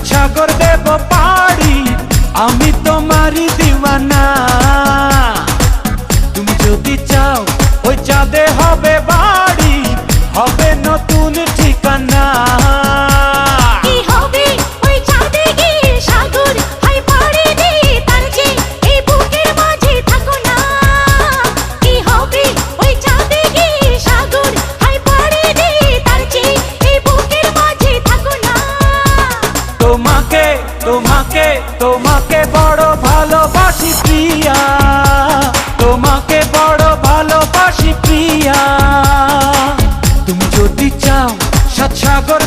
সাগর দেব পাড়ি, আমি তোমারই দিওয়ানা। তুমি যদি চাও ওই চাঁদে হবে বাড়ি, হবে নতুন ঠিকানা। তোমাকে তোমাকে তোমাকে বড় ভালোবাসি প্রিয়া, তোমাকে বড় ভালোবাসি প্রিয়া। তুমি যদি চাও সাত সাগর